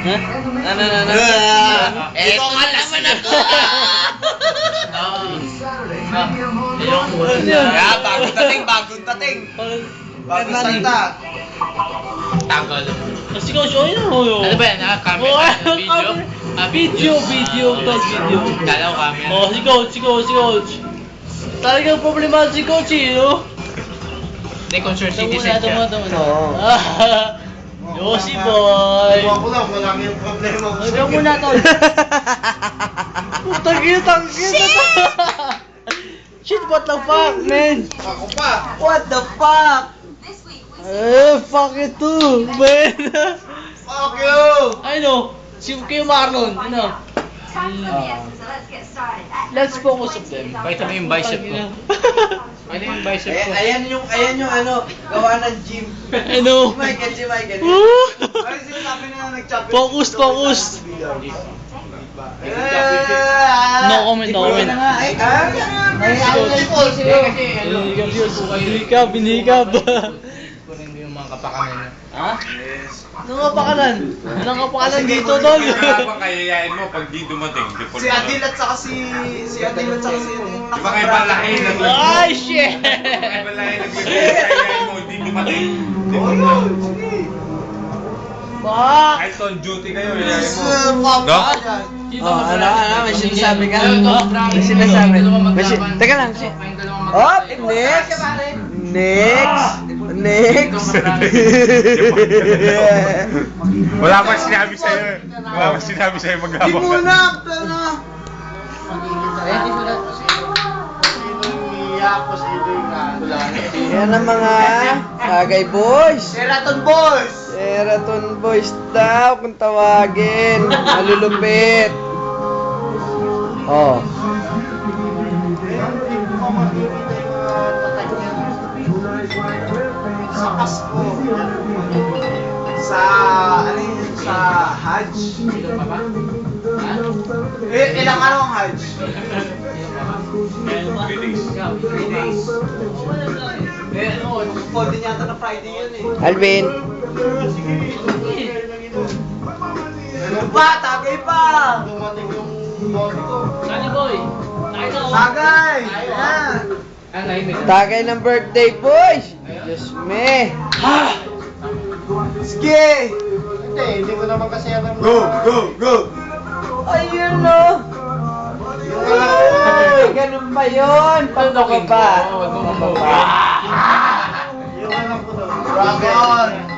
Ha? Ano? Ito nga naman ako! Kaya, bagong dating. Bagong salita. Tanggol. Kasi ko siya yun. Ano ba yan? Camera? Video? Video. Kala ko camera. Oh, si Coach. Talagang problema si Coach, no? Hindi, concerned citizen siya. Oo. Yossi boy. Ako lang, wala yung problema ko. Huwag muna, tol. Tangin. Shit, what the fuck, man? Ako pa. What the fuck? Fuck it too, man. Fuck you! I know. Si kayo Marlon, ano? Let's focus on them. Pakita mo yung bicep ko. Pakita mo yung bicep ko. Ayan yung ano, gawa ng gym. Ano? Si Michael. Ay, sinasabi na nag-chop. Focus. No comment. Binhikab. Kunin mo yung mga kapakanan niya. Ha? Anong kapakanan dito, tol? Habang kayayain mo pag di dumating. Si Adil at saka si Di ba kayo balahin na Ay, shit! Kayo balahin nagbibigay kayayain mo, di dumating. Oh, yun! Sige! Fuck! Kahit on duty kayo, yayain mo. No? May sinasabi ka? May sinasabi. Teka lang. Hop! Next! Wala pa sinabi sa'yo. Maglabang Di muna! Yan ang mga Sagay Boys. Sheraton Boys! Sheraton Boys daw kung tawagin. Malulupit. Oh. Sa Pasko. Sa Hajj. Ilang araw ang Hajj? 3 days. Fall din yata na Friday yun eh. Alvin. Ano pa? Tagay pa! Dumating yung bote ko. Sagay! Ayan! Tagay ng birthday, boys. Diyos me. Sige! Hindi ko naman kasi alam. Go! Ayun no. Ay, ganun ba yun? Paano ka ba? Yung alam ko daw. Dragon!